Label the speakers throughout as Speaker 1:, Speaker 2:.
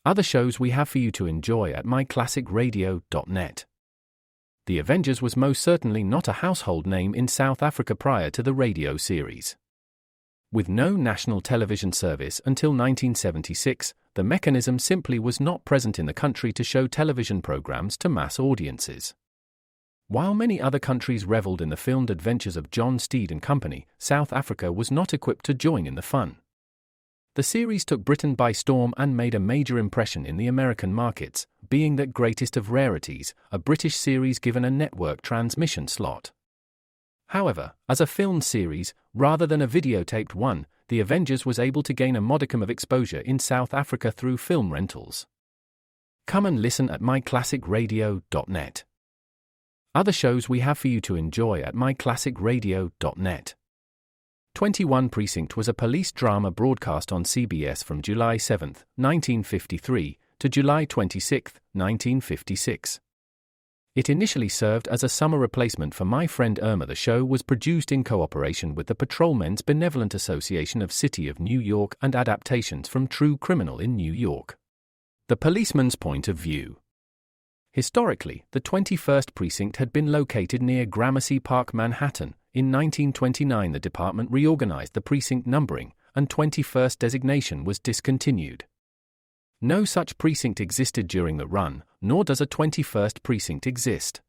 Speaker 1: Other shows we have for you to enjoy at myclassicradio.net. The Avengers was most certainly not a household name in South Africa prior to the radio series. With no national television service until 1976, the mechanism simply was not present in the country to show television programs to mass audiences. While many other countries reveled in the filmed adventures of John Steed and company, South Africa was not equipped to join in the fun. The series took Britain by storm and made a major impression in the American markets, being that greatest of rarities, a British series given a network transmission slot. However, as a filmed series, rather than a videotaped one, The Avengers was able to gain a modicum of exposure in South Africa through film rentals. Come and listen at myclassicradio.net. Other shows we have for you to enjoy at myclassicradio.net. 21 Precinct was a police drama broadcast on CBS from July 7, 1953, to July 26, 1956. It initially served as a summer replacement for My Friend Irma. The show was produced in cooperation with the Patrolmen's Benevolent Association of City of New York and adaptations from True Criminal in New York. The Policeman's Point of View. Historically, the 21st Precinct had been located near Gramercy Park, Manhattan. In 1929, the department reorganized the precinct numbering, and 21st designation was discontinued. No such precinct existed during the run, nor does a 21st precinct exist.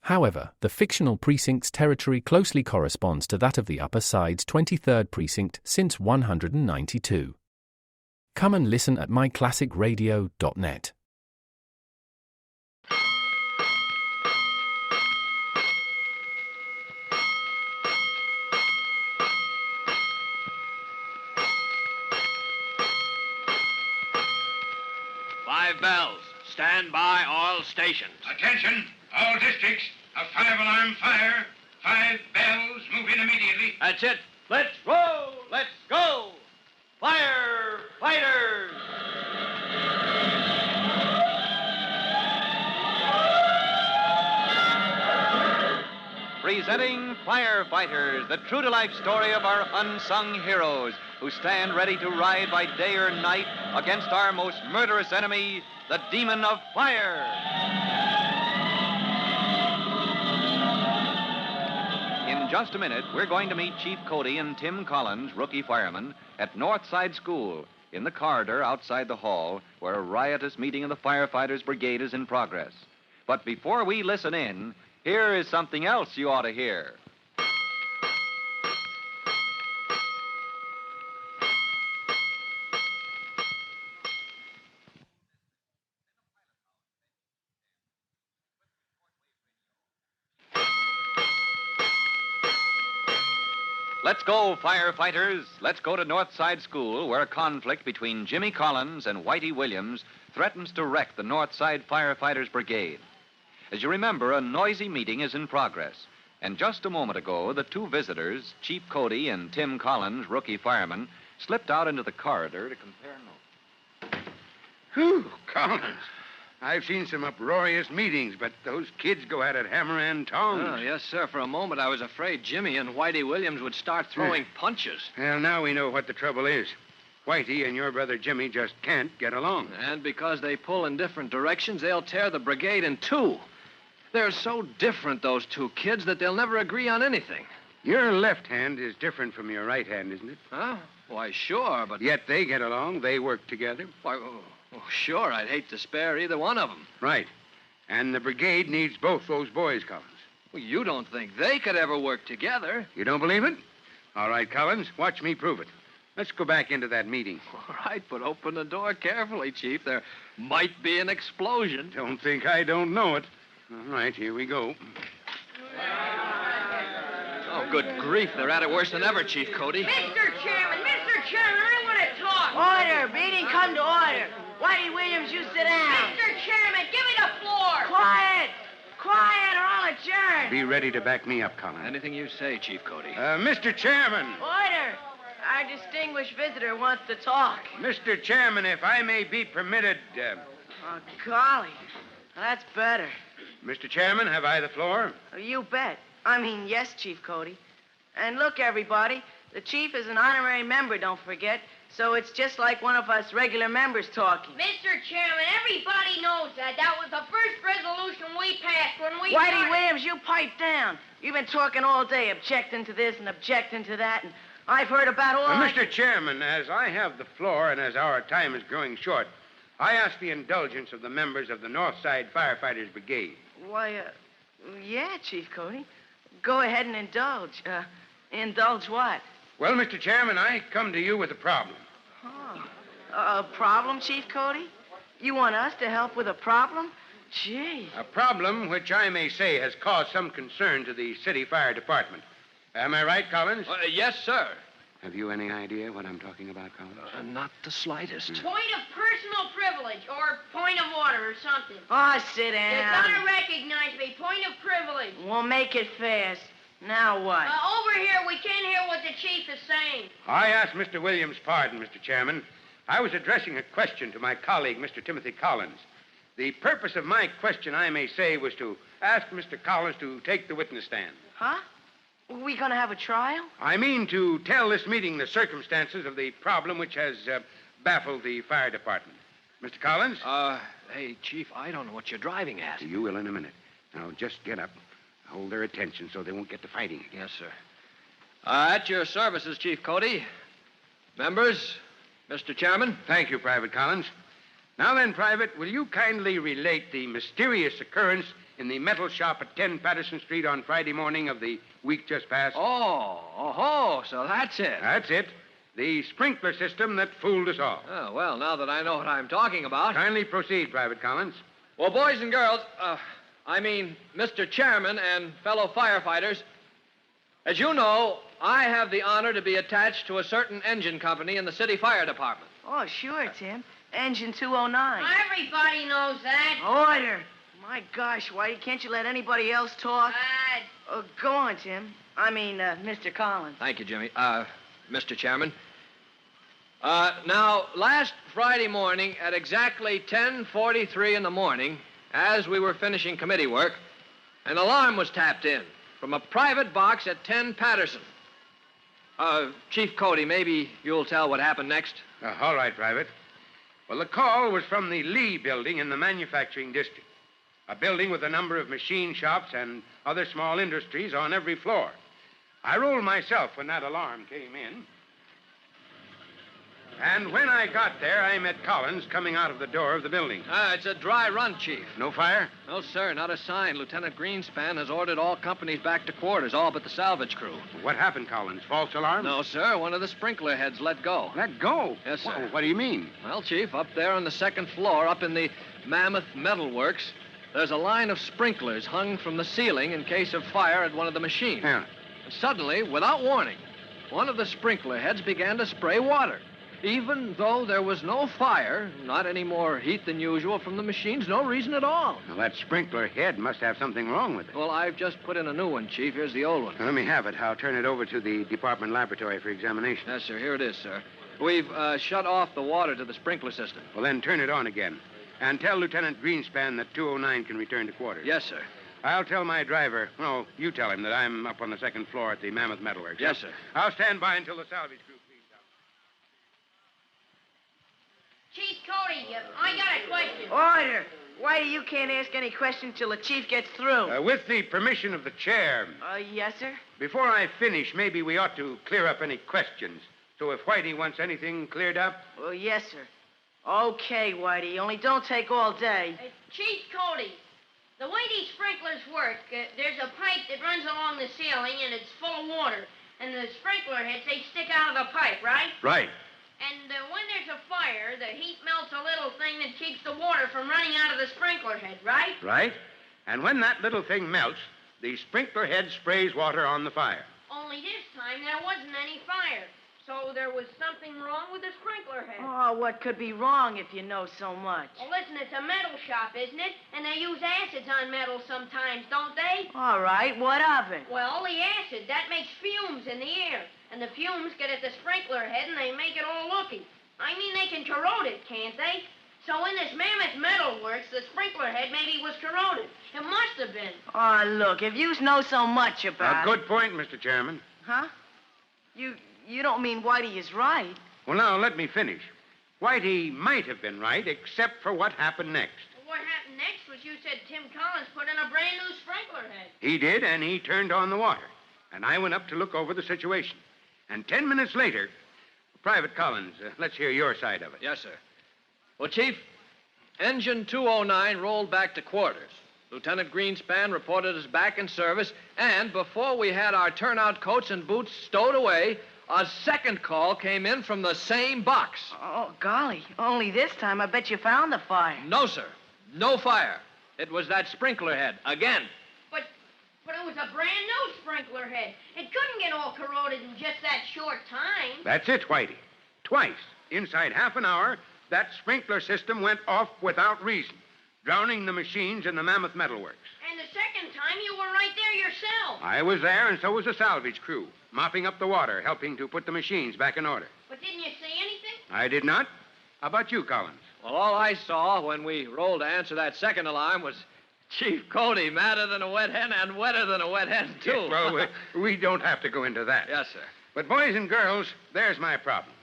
Speaker 1: However, the fictional precinct's territory closely corresponds to that of the Upper Side's 23rd precinct since 192. Come and listen at myclassicradio.net.
Speaker 2: Five bells. Stand by all stations.
Speaker 3: Attention, all districts. A 5-alarm fire. 5 bells. Move in immediately.
Speaker 2: That's it. Let's roll. Let's go. Firefighters. Presenting Firefighters, the true-to-life story of our unsung heroes who stand ready to ride by day or night against our most murderous enemy, the demon of fire. In just a minute, we're going to meet Chief Cody and Tim Collins, rookie firemen, at Northside School, in the corridor outside the hall, where a riotous meeting of the Firefighters Brigade is in progress. But before we listen in, here is something else you ought to hear. Let's go, firefighters. Let's go to Northside School, where a conflict between Jimmy Collins and Whitey Williams threatens to wreck the Northside Firefighters Brigade. As you remember, a noisy meeting is in progress. And just a moment ago, the two visitors, Chief Cody and Tim Collins, rookie fireman, slipped out into the corridor to compare notes.
Speaker 3: Whew, Collins. I've seen some uproarious meetings, but those kids go at it hammer and tongs.
Speaker 4: Oh, yes, sir. For a moment, I was afraid Jimmy and Whitey Williams would start throwing punches.
Speaker 3: Well, now we know what the trouble is. Whitey and your brother Jimmy just can't get along.
Speaker 4: And because they pull in different directions, they'll tear the brigade in two. They're so different, those two kids, that they'll never agree on anything.
Speaker 3: Your left hand is different from your right hand, isn't it?
Speaker 4: Huh? Why, sure, but...
Speaker 3: Yet they get along. They work together.
Speaker 4: Why, sure, I'd hate to spare either one of them.
Speaker 3: Right. And the brigade needs both those boys, Collins.
Speaker 4: Well, you don't think they could ever work together?
Speaker 3: You don't believe it? All right, Collins, watch me prove it. Let's go back into that meeting.
Speaker 4: All right, but open the door carefully, Chief. There might be an explosion.
Speaker 3: Don't think I don't know it. All right, here we go.
Speaker 4: Oh, good grief. They're at it worse than ever, Chief Cody.
Speaker 5: Mr. Chairman, I want to talk. Order. Meeting come to order. Whitey Williams, you sit down. Mr. Chairman, give me the floor. Quiet, or I'll adjourn.
Speaker 3: Be ready to back me up, Collins.
Speaker 4: Anything you say, Chief Cody.
Speaker 3: Mr. Chairman.
Speaker 5: Order. Our distinguished visitor wants to talk.
Speaker 3: Mr. Chairman, if I may be permitted...
Speaker 5: Oh, golly. Well, that's better.
Speaker 3: Mr. Chairman, have I the floor?
Speaker 5: Oh, you bet. I mean, yes, Chief Cody. And look, everybody, the chief is an honorary member, don't forget. So it's just like one of us regular members talking.
Speaker 6: Mr. Chairman, everybody knows that. That was the first resolution we passed when we
Speaker 5: Whitey
Speaker 6: started.
Speaker 5: Williams, you pipe down. You've been talking all day, objecting to this and objecting to that, and I've heard about all...
Speaker 3: Mr. Chairman, as I have the floor and as our time is growing short, I ask the indulgence of the members of the North Side Firefighters Brigade.
Speaker 5: Why, yeah, Chief Cody. Go ahead and indulge. Indulge what?
Speaker 3: Well, Mr. Chairman, I come to you with a problem.
Speaker 5: Oh. A problem, Chief Cody? You want us to help with a problem? Gee.
Speaker 3: A problem which I may say has caused some concern to the city fire department. Am I right, Collins?
Speaker 4: Yes, sir.
Speaker 3: Have you any idea what I'm talking about, Collins?
Speaker 4: Not the slightest.
Speaker 6: Point of personal privilege or point of order or something.
Speaker 5: Oh, sit
Speaker 6: You
Speaker 5: down.
Speaker 6: gotta recognize me. Point of privilege.
Speaker 5: We'll make it fast. Now what?
Speaker 6: Over here, we can't hear what the chief is saying.
Speaker 3: I ask Mr. Williams' pardon, Mr. Chairman. I was addressing a question to my colleague, Mr. Timothy Collins. The purpose of my question, I may say, was to ask Mr. Collins to take the witness stand.
Speaker 5: Huh? We gonna have a trial?
Speaker 3: I mean to tell this meeting the circumstances of the problem which has baffled the fire department. Mr. Collins?
Speaker 4: Hey, Chief, I don't know what you're driving at.
Speaker 3: You will in a minute. Now, just get up. Hold their attention so they won't get to fighting again.
Speaker 4: Yes, sir. At your services, Chief Cody. Members, Mr. Chairman.
Speaker 3: Thank you, Private Collins. Now then, Private, will you kindly relate the mysterious occurrence in the metal shop at 10 Patterson Street on Friday morning of the week just past?
Speaker 4: So that's it.
Speaker 3: That's it. The sprinkler system that fooled us all.
Speaker 4: Oh, well, now that I know what I'm talking about.
Speaker 3: Kindly proceed, Private Collins.
Speaker 4: Well, boys and girls, Mr. Chairman and fellow firefighters, as you know, I have the honor to be attached to a certain engine company in the city fire department.
Speaker 5: Oh, sure, Tim. Engine 209.
Speaker 6: Everybody knows that.
Speaker 5: Order. My gosh, Whitey, can't you let anybody else talk? Go on, Tim. Mr. Collins.
Speaker 4: Thank you, Jimmy. Mr. Chairman. Now, last Friday morning at exactly 10:43 in the morning, as we were finishing committee work, an alarm was tapped in from a private box at 10 Patterson. Chief Cody, maybe you'll tell what happened next?
Speaker 3: All right, Private. Well, the call was from the Lee building in the manufacturing district, a building with a number of machine shops and other small industries on every floor. I rolled myself when that alarm came in. And when I got there, I met Collins coming out of the door of the building.
Speaker 4: It's a dry run, Chief.
Speaker 3: No fire?
Speaker 4: No, sir, not a sign. Lieutenant Greenspan has ordered all companies back to quarters, all but the salvage crew.
Speaker 3: What happened, Collins? False alarm?
Speaker 4: No, sir. One of the sprinkler heads let go.
Speaker 3: Let go?
Speaker 4: Yes, sir.
Speaker 3: Well, what do you mean?
Speaker 4: Well, Chief, up there on the second floor, up in the Mammoth Metal Works, there's a line of sprinklers hung from the ceiling in case of fire at one of the machines.
Speaker 3: Yeah.
Speaker 4: And suddenly, without warning, one of the sprinkler heads began to spray water. Even though there was no fire, not any more heat than usual from the machines, no reason at all.
Speaker 3: Well, that sprinkler head must have something wrong with it.
Speaker 4: Well, I've just put in a new one, Chief. Here's the old one.
Speaker 3: Now, let me have it. I'll turn it over to the department laboratory for examination.
Speaker 4: Yes, sir. Here it is, sir. We've shut off the water to the sprinkler system.
Speaker 3: Well, then turn it on again. And tell Lieutenant Greenspan that 209 can return to quarters.
Speaker 4: Yes, sir.
Speaker 3: I'll tell my driver, no, you tell him that I'm up on the second floor at the Mammoth Metalworks.
Speaker 4: Yes, sir.
Speaker 3: I'll stand by until the salvage crew cleans up.
Speaker 6: Chief Cody, I got a question.
Speaker 5: Order. Whitey, you can't ask any questions till the chief gets through.
Speaker 3: With the permission of the chair,
Speaker 5: Yes, sir?
Speaker 3: before I finish, maybe we ought to clear up any questions. So if Whitey wants anything cleared up...
Speaker 5: Oh, yes, sir. Okay, Whitey, only don't take all day.
Speaker 6: Chief Cody, the way these sprinklers work, there's a pipe that runs along the ceiling and it's full of water. And the sprinkler heads, they stick out of the pipe, right?
Speaker 3: Right.
Speaker 6: And when there's a fire, the heat melts a little thing that keeps the water from running out of the sprinkler head, right?
Speaker 3: Right. And when that little thing melts, the sprinkler head sprays water on the fire.
Speaker 6: Only this time there wasn't any fire. So there was something wrong with the sprinkler head.
Speaker 5: Oh, what could be wrong if you know so much?
Speaker 6: Well, listen, it's a metal shop, isn't it? And they use acids on metal sometimes, don't they?
Speaker 5: All right, what of it?
Speaker 6: Well, the acid, that makes fumes in the air. And the fumes get at the sprinkler head and they make it all looky. I mean, they can corrode it, can't they? So in this Mammoth Metal Works, the sprinkler head maybe was corroded. It must have been.
Speaker 5: Oh, look, if you know so much about
Speaker 3: A good point, Mr. Chairman.
Speaker 5: Huh? You don't mean Whitey is right?
Speaker 3: Well, now, let me finish. Whitey might have been right, except for what happened next.
Speaker 6: What happened next was you said Tim Collins put in a brand new sprinkler head.
Speaker 3: He did, and he turned on the water. And I went up to look over the situation. And 10 minutes later, Private Collins, let's hear your side of it.
Speaker 4: Yes, sir. Well, Chief, Engine 209 rolled back to quarters. Lieutenant Greenspan reported us back in service, and before we had our turnout coats and boots stowed away, a second call came in from the same box.
Speaker 5: Oh, golly. Only this time I bet you found the fire.
Speaker 4: No, sir. No fire. It was that sprinkler head again.
Speaker 6: But it was a brand new sprinkler head. It couldn't get all corroded in just that short time.
Speaker 3: That's it, Whitey. Twice, inside half an hour, that sprinkler system went off without reason, drowning the machines in the Mammoth Metal Works.
Speaker 6: And the second time, you were right there yourself.
Speaker 3: I was there, and so was the salvage crew, mopping up the water, helping to put the machines back in order.
Speaker 6: But didn't you see anything?
Speaker 3: I did not. How about you, Collins?
Speaker 4: Well, all I saw when we rolled to answer that second alarm was Chief Cody madder than a wet hen and wetter than a wet hen, too.
Speaker 3: Yeah, well, we don't have to go into that.
Speaker 4: Yes, sir.
Speaker 3: But, boys and girls, there's my problem.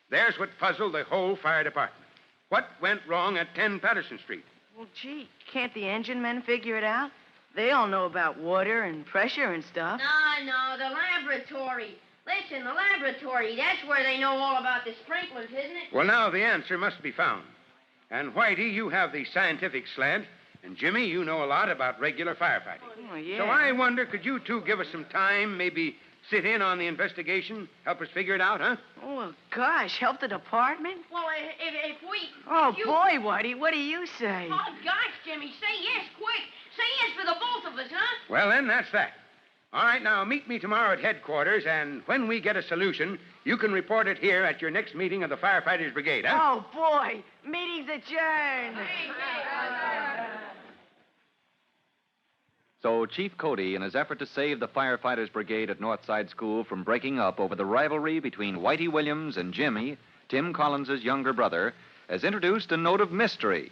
Speaker 3: There's what puzzled the whole fire department. What went wrong at 10 Patterson Street?
Speaker 5: Well, gee, can't the engine men figure it out? They all know about water and pressure and stuff.
Speaker 6: No, the laboratory. Listen, the laboratory, that's where they know all about the sprinklers, isn't it?
Speaker 3: Well, now the answer must be found. And, Whitey, you have the scientific slant. And, Jimmy, you know a lot about regular firefighting.
Speaker 5: Oh, yeah.
Speaker 3: So I wonder, could you two give us some time, maybe sit in on the investigation, help us figure it out, huh?
Speaker 5: Oh, well, gosh, help the department?
Speaker 6: Well, if we...
Speaker 5: Oh,
Speaker 6: if you...
Speaker 5: boy, Whitey, what do you say?
Speaker 6: Oh, gosh, Jimmy, say yes, quick. Say yes for the both of us, huh?
Speaker 3: Well, then, that's that. All right, now, meet me tomorrow at headquarters, and when we get a solution, you can report it here at your next meeting of the Firefighters Brigade, huh?
Speaker 5: Oh, boy, meeting's adjourned.
Speaker 2: So Chief Cody, in his effort to save the Firefighters Brigade at Northside School from breaking up over the rivalry between Whitey Williams and Jimmy, Tim Collins's younger brother, has introduced a note of mystery.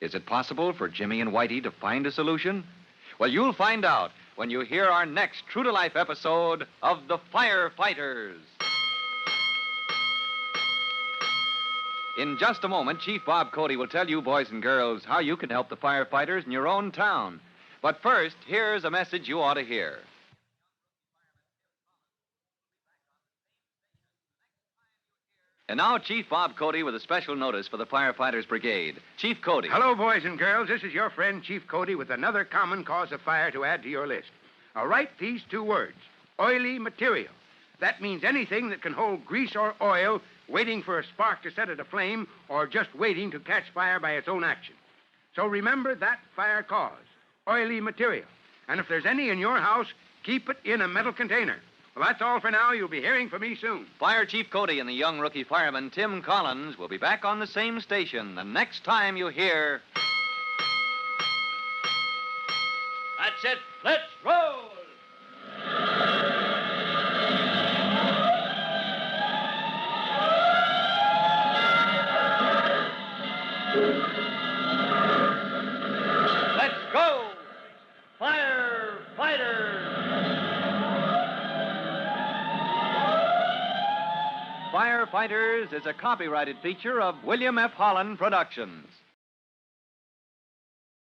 Speaker 2: Is it possible for Jimmy and Whitey to find a solution? Well, you'll find out when you hear our next true-to-life episode of The Firefighters. In just a moment, Chief Bob Cody will tell you, boys and girls, how you can help the firefighters in your own town. But first, here's a message you ought to hear. And now, Chief Bob Cody with a special notice for the Firefighters Brigade. Chief Cody.
Speaker 3: Hello, boys and girls. This is your friend, Chief Cody, with another common cause of fire to add to your list. Now, write these two words, oily material. That means anything that can hold grease or oil waiting for a spark to set it aflame or just waiting to catch fire by its own action. So remember that fire cause. Oily material. And if there's any in your house, keep it in a metal container. Well, that's all for now. You'll be hearing from me soon.
Speaker 2: Fire Chief Cody and the young rookie fireman, Tim Collins, will be back on the same station the next time you hear...
Speaker 4: That's it. Let's roll! Let's go! Firefighters!
Speaker 2: Firefighters is a copyrighted feature of William F. Holland Productions.